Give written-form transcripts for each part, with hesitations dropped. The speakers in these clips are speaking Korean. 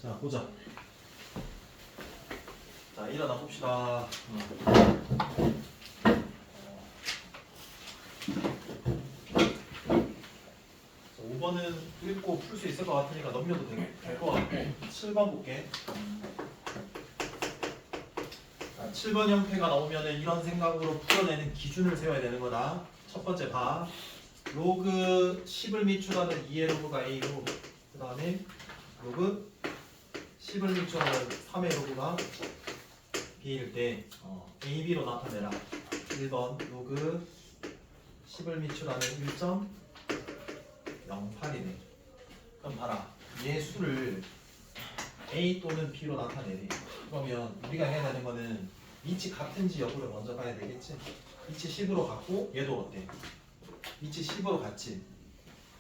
자, 보자. 자, 일어나 봅시다. 5번은 읽고 풀 수 있을 것 같으니까 넘겨도 될 것 같고 7번 볼게. 자, 7번 형태가 나오면은 이런 생각으로 풀어내는 기준을 세워야 되는 거다. 첫 번째 봐. 로그 10을 미출하는 2의 로그가 A로, 그 다음에 로그 10을 미출하는 3의 로그가 B일 때 A, B로 나타내라. 1번 로그 10을 미출하는 1.08이네. 그럼 봐라. 얘 수를 A 또는 B로 나타내래. 그러면 우리가 해야 되는 거는 위치 같은지 여부를 먼저 봐야 되겠지. 위치 10으로 갔고 얘도 어때? 위치 10으로 갔지.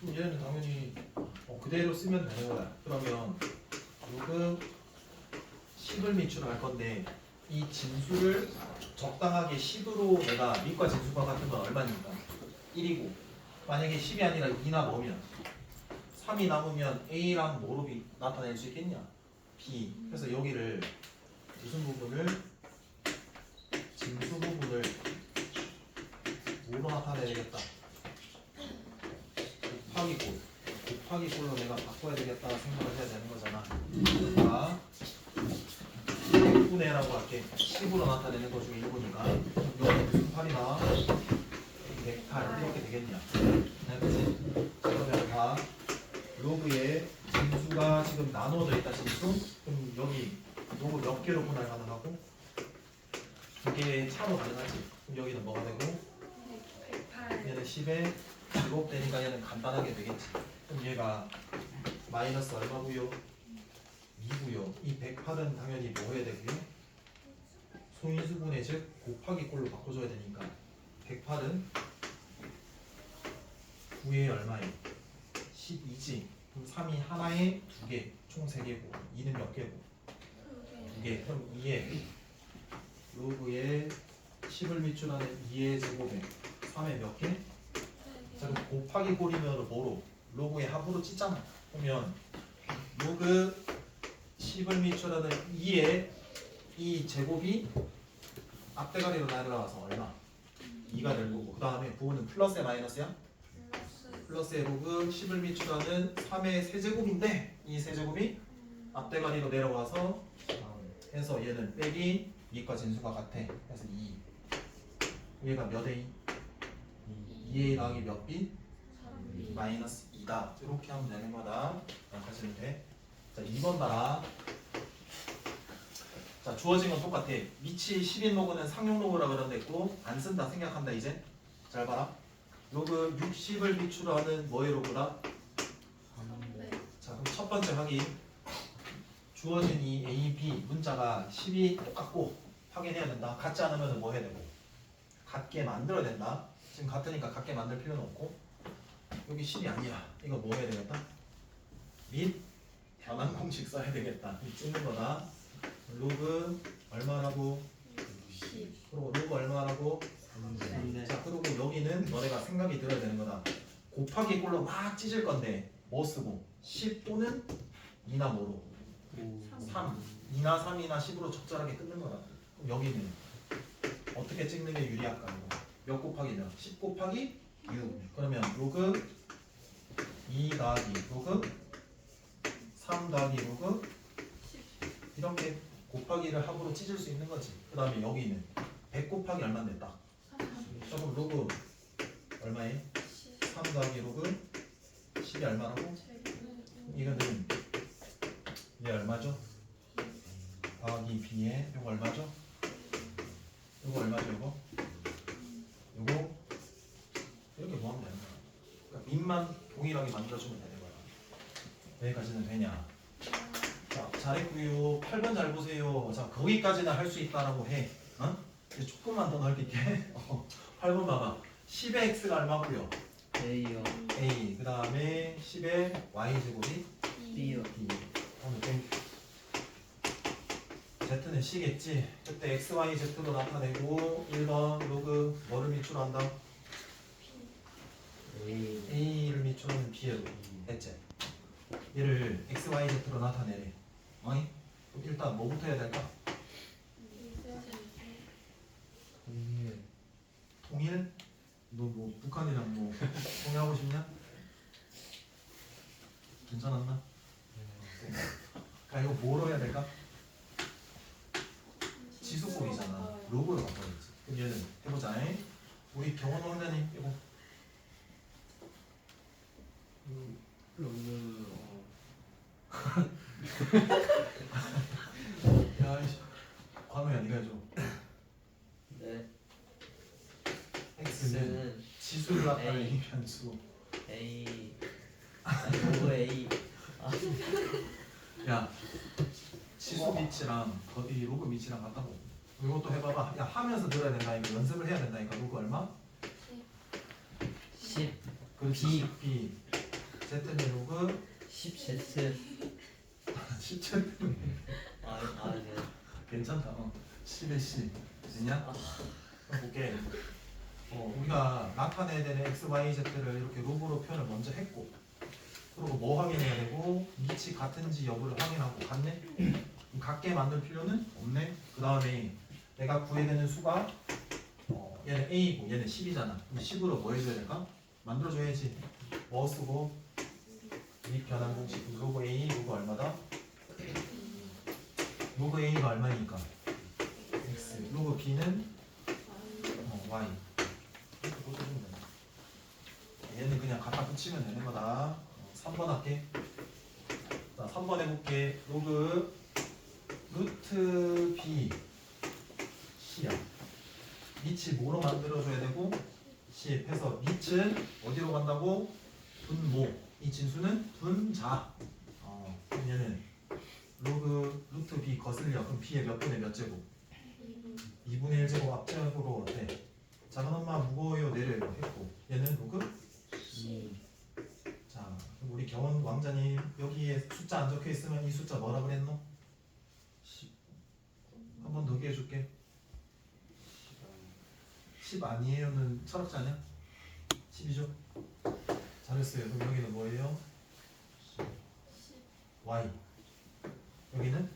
그럼 얘는 당연히 그대로 쓰면 되는 거야. 그러면 로그 10을 미출할 건데 이 진수를 적당하게 10으로 내가 밑과 진수가 같은 건 얼마니까? 1이고 만약에 10이 아니라 2나 뭐면 3이 남으면 A랑 뭐로 나타낼 수 있겠냐? B. 그래서 여기를 무슨 부분을? 진수 부분을 뭐로 나타내야 되겠다? 곱하기 꼴. 곱하기 꼴로 내가 바꿔야 되겠다 생각을 해야 되는 거잖아. 자, 100분의 라고 할게. 10으로 나타내는 것 중에 1분이니까 여기 무슨 8이 나와? 108 이렇게 되겠냐? 네, 그치? 그러면 다 로그에 진수가 지금 나눠져 있다 진수? 그럼 여기 로그 몇 개로 분할 가능하고? 두 개의 차로 가능하지? 그럼 여기는 뭐가 되고? 108. 얘는 10에 제곱되니까 얘는 간단하게 되겠지. 그럼 얘가 마이너스 얼마고요? 2고요. 이 108은 당연히 뭐 해야 되고요? 소인수분해 즉 곱하기 꼴로 바꿔줘야 되니까 108은 9에 얼마예요? 12지. 그럼 3이 하나에 2개, 총 3개고 2는 몇 개고? 2개. 그럼 2에 로그에 10을 미출하는 2의 제곱에 3에 몇 개? 자, 그럼 곱하기 꼴이면 뭐로? 로그의 합으로 찢잖아. 그러면 로그 10을 미출하는 2의 이 제곱이 앞대가리로 내려와서 얼마? 2가 될 거고 그 다음에 부호는 플러스에 마이너스야? 플러스의 로그 10을 미출하는 3의 세제곱인데 이 세제곱이 앞대가리로 내려와서 해서 얘는 빼기 밑과 진수가 같아. 그래서 2. 얘가 몇 A? 2A 더하기 몇 B? 마이너스 2다. 이렇게 하면 되는 거다. 하시면 돼. 자, 2번 봐라. 자, 주어진 건 똑같아. 위치 10인 로그는 상용 로그라 그런댔고 안 쓴다 생각한다 이제. 잘 봐라. 로그 60을 미출하는 뭐의 로그다? 자, 그럼 첫 번째 확인. 주어진 이 A, B 문자가 10이 똑같고 확인해야 된다. 같지 않으면 뭐 해야 되고? 같게 만들어야 된다. 지금 같으니까 같게 만들 필요는 없고 여기 10이 아니야. 이거 뭐 해야 되겠다? 및 변환 공식 써야 되겠다. 찍는 거다. 로그 얼마라고? 10. 그리고 로그 얼마라고? 3. 자, 그리고 여기는 너네가 생각이 들어야 되는 거다. 곱하기 꼴로 막 찢을 건데 뭐 쓰고? 10 또는 2나 뭐로? 3. 2나 3이나 10으로 적절하게 끊는 거다. 그럼 여기는 어떻게 찍는 게 유리할까? 이거? 몇 곱하기 몇? 10 곱하기 6. 그러면 로그 2 더하기 로그 3 더하기 로그 이렇게 곱하기를 합으로 찢을 수 있는 거지. 그 다음에 여기는 100 곱하기 얼마인데 딱? 자, 그럼 로그 얼마에? 3 더하기 로그 10이 얼마라고? 이거는 얘 얼마죠? 더하기 b에 요거 얼마죠? 요거 얼마죠? 요거? 요거 이렇게 뭐 하면 되는 거야. 그러니까 밑만 동일하게 만들어주면 되는 거야. 여기까지는 되냐? 자, 잘했고요. 8번 잘 보세요. 자, 거기까지는 할 수 있다라고 해. 어? 이제 조금만 더 넓힐게. 8번 봐봐. 10의 x가 얼마고요? A요. a. 그 다음에 10의 y 제곱이 B요. b. z는 c겠지. 그때 x, y, z로 나타내고 1번 로그 뭐를 미출한다? A. a를 미출하는 b의 로그. 했지? 얘를 x, y, z로 나타내래. 아니 그럼 일단 뭐부터 해야 될까? 통일? 너 뭐 북한이랑 뭐 통일하고 싶냐? 괜찮았나? 아 이거 뭐로 해야 될까? 지수꼴이잖아. 로그로 바꿔야지. 그럼 얘는 해보자. 우리 경원 왕자님 이거 로그 야 이씨 관우야 네가 해줘. 네. x는 X는 지수를 나타내는 A. 변수. A 아니 로그 A 야 지수 밑이랑 거기 로그 밑이랑 같다고. 이것도 해봐봐. 야 하면서 들어야 된다. 이거 연습을 해야 된다니까. 로그 얼마? 10 그렇지. B Z는 로그 10Z 10Z 네. 괜찮다. 10에 10 됐냐? 그럼 볼게. 우리가 나타내야 되는 x, y, z를 이렇게 로그로 표현을 먼저 했고, 그리고 뭐 확인해야 되고 밑이 같은지 여부를 확인하고 같네? 그럼 같게 만들 필요는 없네. 그 다음에 내가 구해야 되는 수가 얘는 a고 얘는 10이잖아. 그럼 10으로 뭐 해줘야 될까? 만들어줘야지. 뭐 쓰고 밑 변환 공식 로그 a 로그 얼마다? 로그 a가 얼마니까? x 로그 b는 y. 이렇게 보시면 되나? 얘는 그냥 갖다 붙이면 되는 거다. 3번 할게. 자, 3번 해볼게. 로그 루트 b c야. 밑이 뭐로 만들어줘야 되고 10 해서 밑은 어디로 간다고? 분모. 이 진수는 분자. 그럼 얘는 로그 루트 b 거슬려. 그럼 b의 몇 분의 몇 제곱? 2분의 1제곱 앞제곱으로 어때? 작은 엄마 무거워요 내려요 했고 얘는 로그 2 자 그럼 우리 경원 왕자님 여기에 숫자 안 적혀 있으면 이 숫자 뭐라 그랬노? 10 한 번 더 기회 줄게 10 아니에요는 철학자냐? 10이죠? 잘했어요. 그럼 여기는 뭐예요? Y 여기는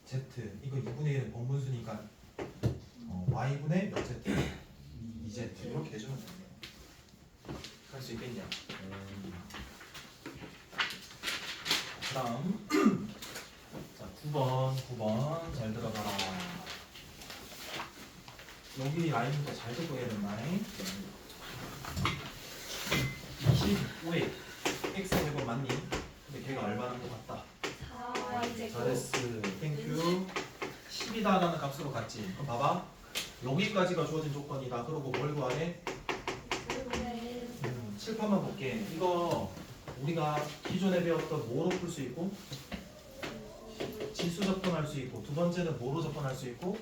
Z 이거 2분의 1은 번분수니까 Y분의 몇 Z? 2Z 이렇게 해주면 됩니다. 할 수 있겠냐? 다음 자 9번 잘 들어가라. 여기 라인부터 잘 듣고 해야 된다. 25에 x제곱 맞니? 근데 걔가 얼마나 것 같다. 4y제곱 잘했어. 땡큐. 10이다라는 값으로 갔지. 그럼 봐봐. 여기까지가 주어진 조건이다. 그러고 뭘 구하래? 칠판만 볼게. 이거 우리가 기존에 배웠던 뭐로 풀 수 있고 지수 접근할 수 있고 두 번째는 뭐로 접근할 수 있고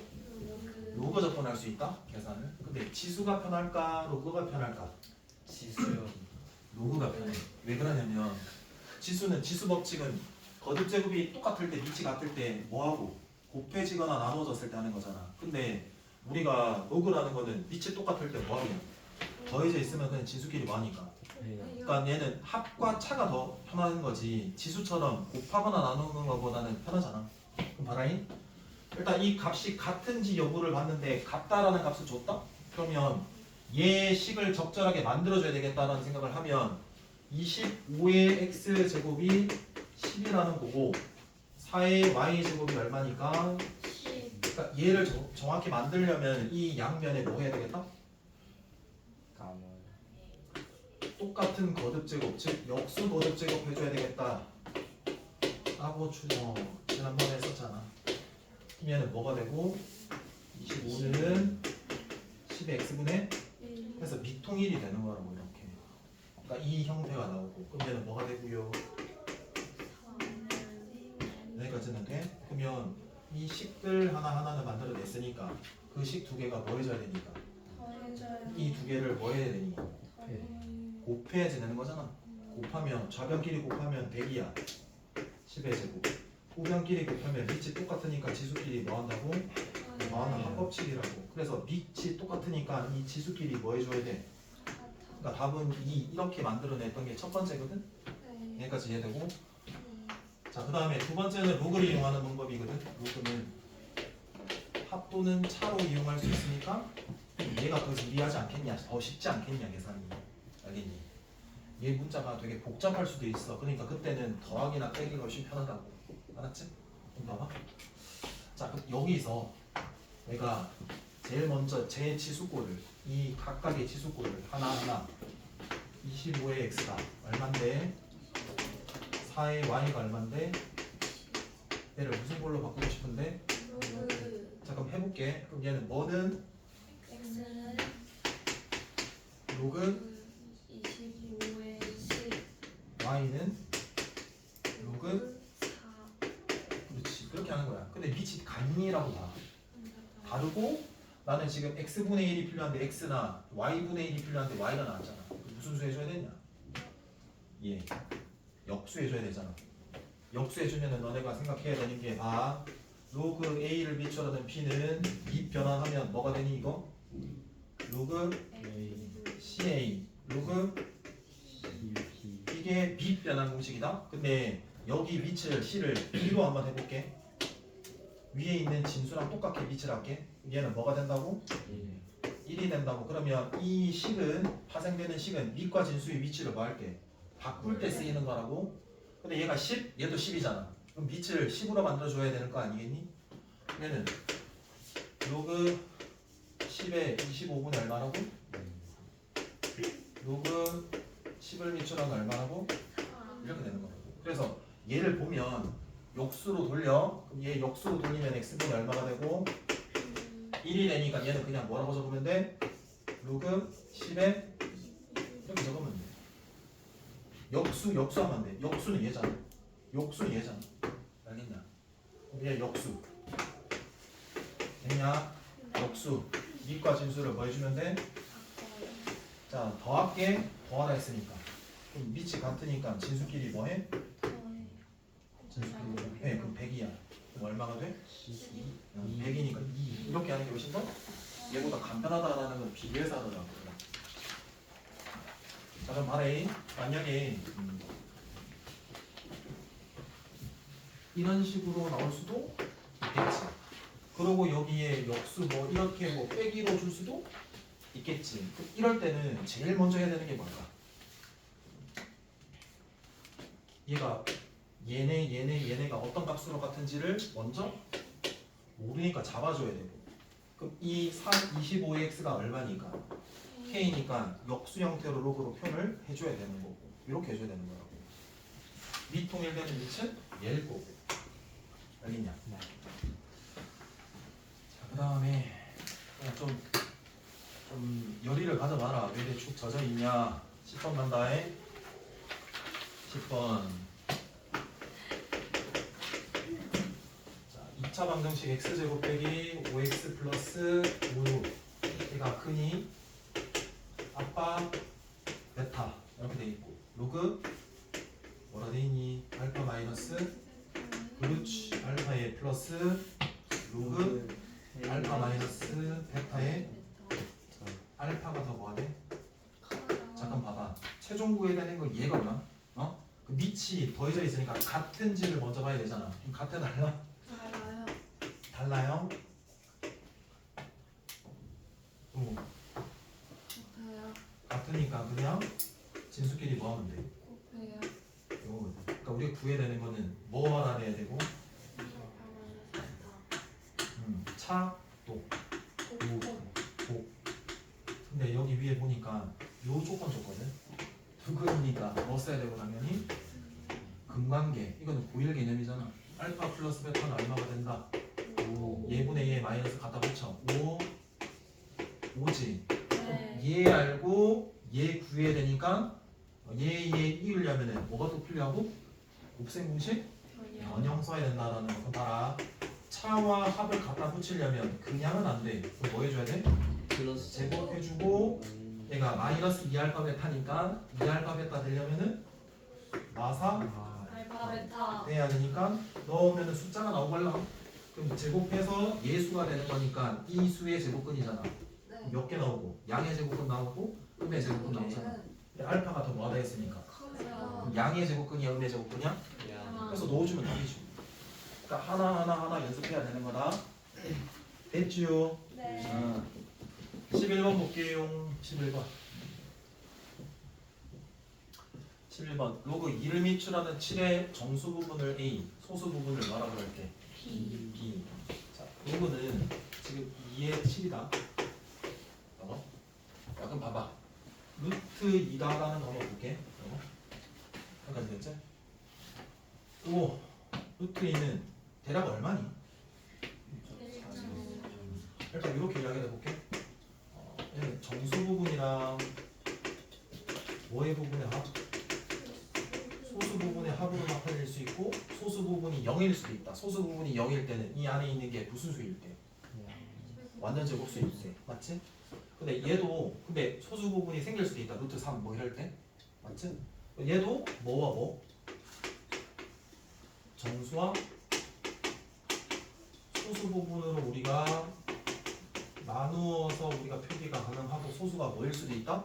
로그 접근할 수 있다. 계산을. 근데 지수가 편할까 로그가 편할까? 지수요 로그가 편해. 왜 그러냐면 지수는 지수 법칙은 거듭 제곱이 똑같을 때 밑이 같을 때 뭐하고 곱해지거나 나눠졌을 때 하는 거잖아. 근데 우리가 로그라는 거는 밑이 똑같을 때 뭐하냐 더해져 있으면 그냥 지수끼리 뭐하니까. 그러니까 얘는 합과 차가 더 편한 거지 지수처럼 곱하거나 나누는 것보다는 편하잖아. 그럼 봐라잉. 일단 이 값이 같은지 여부를 봤는데 같다라는 값을 줬다? 그러면 얘 식을 적절하게 만들어줘야 되겠다라는 생각을 하면 25의 x제곱이 10이라는 거고 4의 y제곱이 얼마니까 10 그러니까 얘를 정확히 만들려면 이 양면에 뭐 해야 되겠다? 감원 똑같은 거듭제곱 즉 역수 거듭제곱 해줘야 되겠다 라고 지난번에 했었잖아. 그럼 얘는 뭐가 되고 25는 10의 x분의 그래서 미통일이 되는 거라고 이렇게. 그러니까 이 형태가 나오고 그럼 얘는 뭐가 되고요? 여기까지는 돼? 그러면 이 식들 하나하나는 만들어냈으니까 그 식 두 개가 뭐 해줘야 되니까 이 두 개를 뭐 해야 되니? 곱해야지 되는 거잖아. 곱하면 좌변끼리 곱하면 100이야 10의 제곱 우변끼리 곱하면 밑이 똑같으니까 지수끼리 뭐 한다고? 뭐하는 합법칙이라고. 그래서 밑이 똑같으니까 이 지수끼리 뭐 해줘야 돼? 그러니까 답은 이렇게 만들어냈던 게 첫 번째거든? 여기까지 이해되고? 자 자, 그 다음에 두 번째는 로그를 이용하는 방법이거든. 로그는 합 또는 차로 이용할 수 있으니까 얘가 더 유리하지 않겠냐, 더 쉽지 않겠냐 계산이. 알겠니? 얘 문자가 되게 복잡할 수도 있어. 그러니까 그때는 더하기나 빼기가 훨씬 편하다고. 알았지? 그럼 봐봐. 자, 여기서 내가 제일 먼저 제 치수꼴을, 이 각각의 치수꼴을 하나하나 25의 x가 얼만데 4의 y가 얼만데 얘를 무슨 걸로 바꾸고 싶은데. 로그 자, 그럼 해볼게. 그럼 얘는 뭐든 x는 로그 25의 10 y는 로그 4 그렇지, 그렇게 하는 거야. 근데 밑이 같니라고 봐. 다르고 나는 지금 x분의 1이 필요한데 x나 y분의 1이 필요한데 y가 나왔잖아. 무슨 수 해줘야 되냐? 예, 역수 해줘야 되잖아. 역수 해주면은 너네가 생각해야 되는 게 로그 a를 비춰라는 p는 밑 변환하면 뭐가 되니 이거? 로그 ca 로그 이게 밑 변환 공식이다. 근데 여기 밑을 c를 b로 한번 해볼게. 위에 있는 진수랑 똑같게 밑을 할게. 얘는 뭐가 된다고? 1이 된다고. 그러면 이 식은 파생되는 식은 밑과 진수의 위치를 뭐 할게? 바꿀 때 쓰이는 거라고. 근데 얘가 10, 얘도 10이잖아. 그럼 밑을 10으로 만들어줘야 되는 거 아니겠니? 얘는 로그 10에 25분의 얼마라고? 로그 10을 밑으로 하면 얼마라고? 이렇게 되는 거라고. 그래서 얘를 보면 역수로 돌려. 그럼 얘 역수로 돌리면 x분이 얼마가 되고 1이 되니까 얘는 그냥 뭐라고 적으면 돼? 로그 10에 이렇게 적으면 돼. 역수하면 돼. 역수는 얘잖아. 역수는 얘잖아. 알겠냐? 얘 역수. 됐냐? 역수. 밑과 진수를 뭐 해주면 돼? 자, 더할게. 더하라 했으니까. 그럼 밑이 같으니까 진수끼리 뭐 해? 네, 그럼 100이야. 그럼 얼마가 돼? 100이니까 2. 이렇게 하는 게 훨씬 더 얘보다 간편하다라는 걸 비교해서 하더라고요. 자, 그럼 말해. 만약에 이런 식으로 나올 수도 있겠지. 그리고 여기에 역수 뭐 이렇게 뭐 빼기로 줄 수도 있겠지. 이럴 때는 제일 먼저 해야 되는 게 뭘까? 얘가 얘네가 어떤 값으로 같은지를 먼저 모르니까 잡아줘야 되고. 그럼 이 25x가 얼마니까? k니까 역수 형태로 로그로 표현을 해줘야 되는 거고. 이렇게 해줘야 되는 거라고. 미통일되는 밑은 얘일 거고. 알겠냐? 자, 그 다음에 좀 열의를 가져봐라. 왜 이렇게 축 젖어 있냐? 10번 간다해. 10번. 자, 2차 방정식 x제곱 빼기 5x 플러스 5 얘가 크니 아빠 베타 이렇게 돼 있고 로그 뭐라 돼 있니? 알파 마이너스 그렇지 알파의 플러스 로그 알파 마이너스 베타의 알파가 더 뭐하네? 잠깐 봐봐. 최종 구해야 되는 거 얘거든. 그 밑이 더해져 있으니까 같은지를 먼저 봐야 되잖아. 그럼 같아 달라? 달라요. 달라요? 같아요. 같으니까 그냥 진수끼리 뭐 하면 돼? 곱해요. 이거거든. 그러니까 우리가 구해야 되는 거는 뭐 알아내야 되고 차, 또, 곱. 근데 여기 위에 보니까 요 조건 줬거든. 두근이니까 뭐 써야 되고 당연히 근관계. 이거는 고일 개념이잖아. 알파 플러스 베타는 얼마가 된다? 5. 얘분의 얘 마이너스 갖다 붙여. 5지. 네. 얘 알고 얘 구해야 되니까 얘 이으려면은 뭐가 또 필요하고? 곱셈 공식? 변형 써야 된다라는 거. 그럼 봐라. 차와 합을 갖다 붙이려면 그냥은 안 돼. 그럼 뭐 해줘야 돼? 플러스 제곱해주고 얘가 마이너스 2알파 베타니까 2알파 베타 되려면은 마사 알파 베타. 돼야 되니까 넣으면은 숫자가 나오걸라. 그럼 제곱해서 예수가 되는 거니까 이 수의 제곱근이잖아. 네. 몇 개 나오고 양의 제곱근 나오고 음의 제곱근 나오잖아. 근데 알파가 더 뭐하다 했으니까 돼요. 양의 제곱근이야, 음의 제곱근이야? 야. 그래서 넣어주면 답이죠. 그러니까 하나 연습해야 되는 거다. 됐죠? 네. 11번 볼게요. 11번. 11번. 로그 2를 미출하는 7의 정수 부분을 A, 소수 부분을 뭐라고 할게? B. B. 자, 로그는 지금 2의 7이다. 야, 그럼 봐봐. 루트 2다라는 거 한번 볼게. 여기까지 됐지? 또 루트 2는 대략 얼마니? 일단 이렇게 이야기해 볼게. 얘는 정수 부분이랑 뭐의 부분의 합? 소수 부분의 합으로 나타낼 수 있고 소수 부분이 0일 수도 있다. 소수 부분이 0일 때는 이 안에 있는 게 무슨 수일 때? 완전 제곱수일 때. 맞지? 근데 소수 부분이 생길 수도 있다. 루트 3 뭐 이럴 때. 맞지? 얘도 뭐와 뭐? 정수와 소수 부분으로 우리가 나누어서 우리가 표기가 가능하고 소수가 뭐일 수도 있다?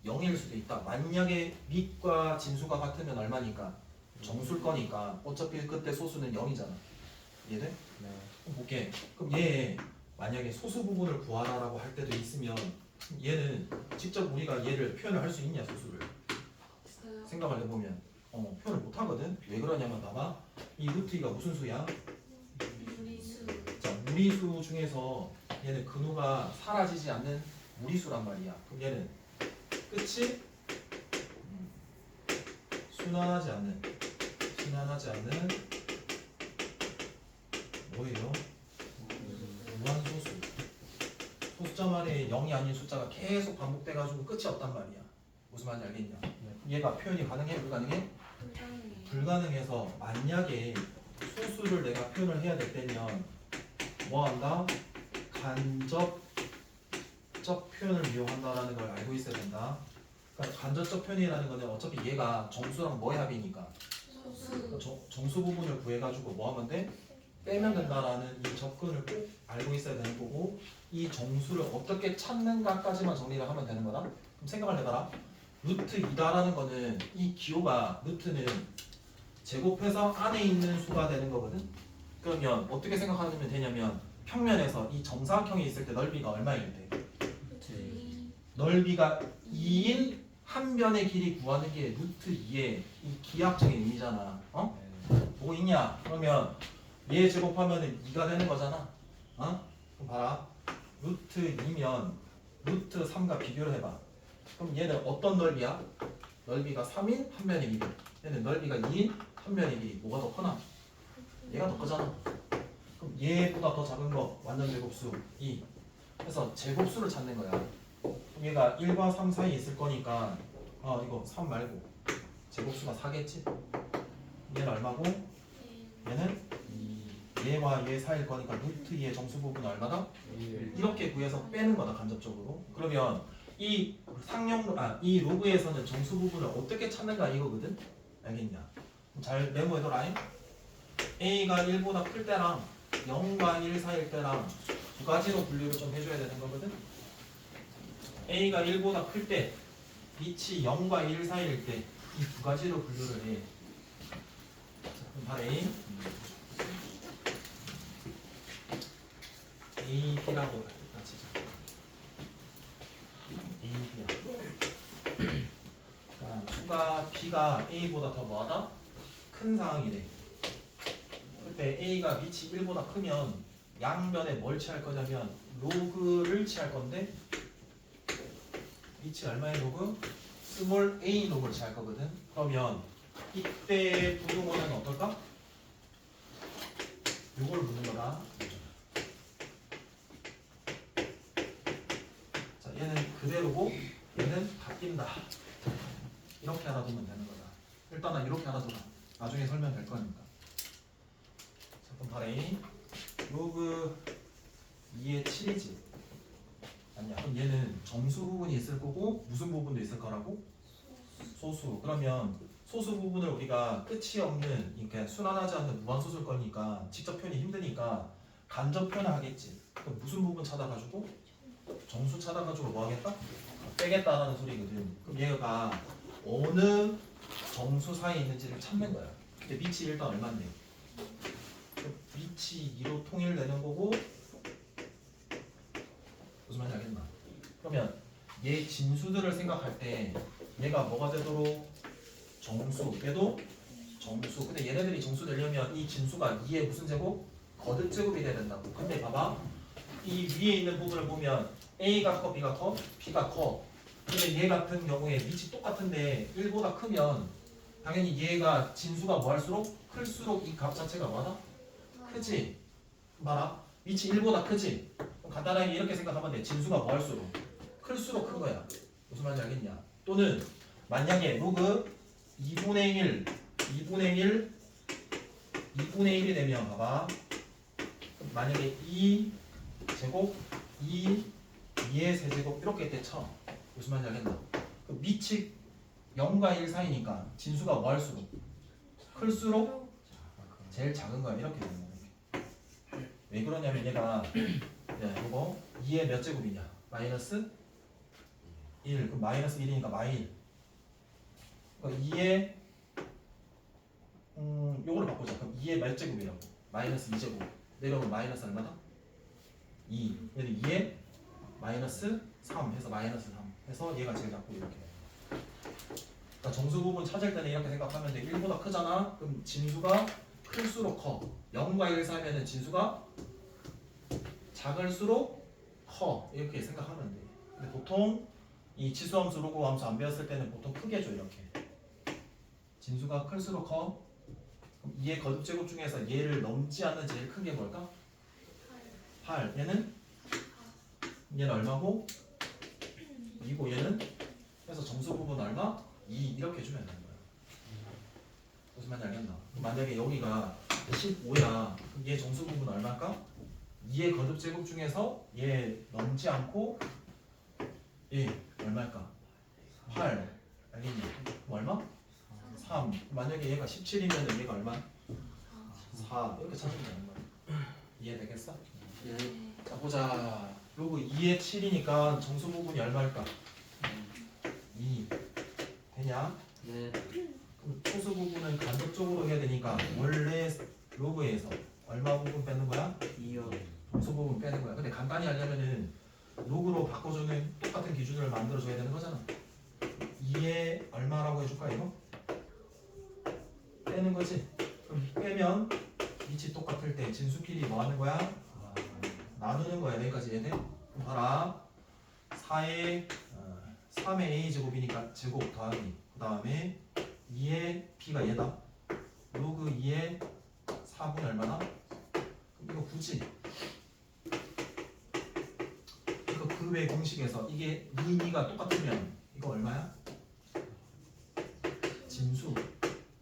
0일 수도 있다. 만약에 밑과 진수가 같으면 얼마니까? 정수일 거니까 어차피 그때 소수는 0이잖아. 이해돼? 네. 그럼 볼게. 그럼 얘 만약에 소수 부분을 구하라라고 할 때도 있으면 얘는 직접 우리가 얘를 표현을 할 수 있냐 소수를 있어요. 생각을 해보면 표현을 못 하거든. 왜 그러냐면 봐봐. 이 루트 2가 무슨 수야? 무리수. 자, 무리수 중에서 얘는 근호가 사라지지 않는 무리수란 말이야. 그럼 얘는 끝이 순환하지 않는 뭐예요? 무한소수. 소수점 아래에 0이 아닌 숫자가 계속 반복돼가지고 끝이 없단 말이야. 무슨 말인지 알겠냐? 얘가 표현이 가능해? 불가능해? 불가능해요. 불가능해서 만약에 소수를 내가 표현을 해야 될 때면 뭐 한다? 간접적 표현을 이용한다라는 걸 알고 있어야 된다. 그러니까 간접적 표현이라는 거는 어차피 얘가 정수랑 뭐의 합이니까 소수. 정수 부분을 구해가지고 뭐 하면 돼? 빼면 된다라는 이 접근을 꼭 알고 있어야 되는 거고 이 정수를 어떻게 찾는가까지만 정리를 하면 되는 거다. 그럼 생각을 해봐라. 루트 2다라는 거는 이 기호가 루트는 제곱해서 안에 있는 수가 되는 거거든. 그러면 어떻게 생각하면 되냐면 평면에서 이 정사각형이 있을 때 넓이가 얼마일 때? 넓이가 2인 한 변의 길이 구하는 게 루트 2의 이 기하학적인 의미잖아. 보고 있냐? 그러면 얘 제곱하면은 2가 되는 거잖아. 그럼 봐라. 루트 2면 루트 3과 비교를 해봐. 그럼 얘는 어떤 넓이야? 넓이가 3인 한 변의 길이. 얘는 넓이가 2인 한 변의 길이. 뭐가 더 크나? 얘가 더 크잖아. 그럼 얘보다 더 작은 거 완전 제곱수 2. 그래서 제곱수를 찾는 거야. 그럼 얘가 1과 3 사이에 있을 거니까 이거 3 말고 제곱수가 4겠지? 얘는 얼마고? 얘는 얘와 얘 사이일 거니까 루트 2의 정수 부분은 얼마다? 이렇게 구해서 빼는 거다 간접적으로. 그러면 이 이 로그에서는 정수 부분을 어떻게 찾는가 이거거든. 알겠냐? 잘 메모해둬라. A가 1보다 클 때랑 0과 1 사이일 때랑 두 가지로 분류를 좀 해줘야 되는 거거든. A가 1보다 클 때, 밑이 0과 1 사이일 때 이 두 가지로 분류를 해. 자, 그럼 봐 A. A, B라고 같이 A, B야. 자, 수가 B가 A보다 더 뭐하다? 큰 상황이래. 그때 A가 밑이 1보다 크면 양변에 뭘 취할 거냐면 로그를 취할 건데 밑이 얼마의 로그? 스몰 a 로그를 취할 거거든. 그러면 이때 부등호는 어떨까? 요걸 묻는 거다. 자, 얘는 그대로고 얘는 바뀐다. 이렇게 알아두면 되는 거다. 일단은 이렇게 알아둬라. 나중에 설명될 거니까. 자, 그럼 바레이 로그 2의 7이지. 아니야. 그럼 얘는 정수 부분이 있을 거고 무슨 부분도 있을 거라고? 소수. 그러면 소수 부분을 우리가 끝이 없는 이렇게 순환하지 않는 무한소수일 거니까 직접 표현이 힘드니까 간접 표현을 하겠지. 그럼 무슨 부분 찾아가지고 정수 찾아가지고 뭐 하겠다? 빼겠다라는 소리거든. 그럼 얘가 어느 정수 사이에 있는지를 찾는 거야. 근데 밑이 일단 얼마인데? 밑이 2로 통일되는 거고 무슨 말인지 알겠나? 그러면 얘 진수들을 생각할 때 얘가 뭐가 되도록 정수, 얘도 정수. 근데 얘네들이 정수 되려면 이 진수가 2의 무슨 제곱? 거듭 제곱이 돼야 된다고. 근데 봐봐, 이 위에 있는 부분을 보면 A가 커, B가 커? B가 커. 근데 얘 같은 경우에 밑이 똑같은데 1보다 크면 당연히 얘가 진수가 뭐 할수록 클수록 이 값 자체가 뭐하다? 크지? 봐라, 밑이 1보다 크지? 그럼 간단하게 이렇게 생각하면 돼. 진수가 뭐 할수록? 클수록 큰 거야. 무슨 말인지 알겠냐? 또는 만약에 로그 2분의 1 2분의 1이 되면 봐봐, 만약에 2 제곱 2의 세제곱 이렇게 대쳐. 무슨 말인지 알겠나? 그 밑이 0과 1 사이니까 진수가 뭐 할수록? 클수록 제일 작은 거야. 이렇게 되는 거야. 왜 그러냐면 얘가 이거 2의 몇 제곱이냐? 마이너스 1. 그럼 마이너스 1이니까 마일. 그러니까 2의 요거를 바꾸자. 그럼 2의 몇 제곱이라고? 마이너스 2제곱. 내려오면 마이너스 얼마다? 2. 얘는 2의 마이너스 3 해서 마이너스 3 해서 얘가 제일 작고 이렇게. 그러니까 정수 부분 찾을 때는 이렇게 생각하면 돼. 1보다 크잖아. 그럼 진수가 클수록 커. 0과 1 사이면은 진수가 작을수록 커. 이렇게 생각하면 돼. 근데 보통 이 치수함수, 로그함수 안 배웠을 때는 보통 크게 줘. 이렇게. 진수가 클수록 커. 그럼 2의 거듭 제곱 중에서 얘를 넘지 않는 제일 큰 게 뭘까? 8. 얘는 얼마고? 2고 얘는 그래서 정수 부분 얼마? 2 이렇게 주면 되는 거야. 무슨 말인지 알겠나? 만약에 여기가 15야. 그럼 얘 정수 부분 얼마일까? 2의 거듭 제곱 중에서 얘 넘지 않고 얘 얼마일까? 8. 알겠니? 그럼 얼마? 3. 만약에 얘가 17이면 얘가 얼마? 4. 이렇게 찾으면 되는 거야. 이해되겠어? 네. 자 보자. 로그 2의 7이니까 정수 부분이 얼마일까? 2. 되냐? 네. 그럼 초수 부분은 간접적으로 해야 되니까 원래 로그에서 얼마 부분 빼는 거야? 2요. 정수 부분 빼는 거야. 근데 간단히 하려면은 로그로 바꿔주는 똑같은 기준을 만들어줘야 되는 거잖아. 2에 얼마라고 해줄까 이거? 빼는 거지. 그럼 빼면 위치 똑같을 때 진수끼리 뭐 하는 거야? 나누는 거야. 여기까지 얘네. 그럼 봐라. 4의 3의 a 제곱이니까 제곱 더하기. 그 다음에 2의 b가 얘다. 로그 2의 4분의 얼마나? 그럼 이거 굳이 이거 그 외 공식에서 이게 2, 2가 똑같으면 이거 얼마야? 진수.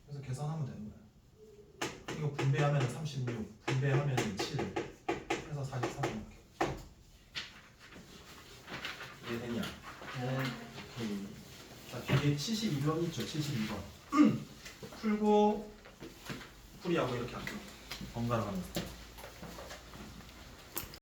그래서 계산하면 되는 거야. 이거 분배하면 36, 분배하면 7, 그래서 43 이렇게. 이해되냐? 네. 자, 뒤에 72번 있죠? 72번. 풀고 풀이하고 이렇게 할게요. 번갈아 가면서.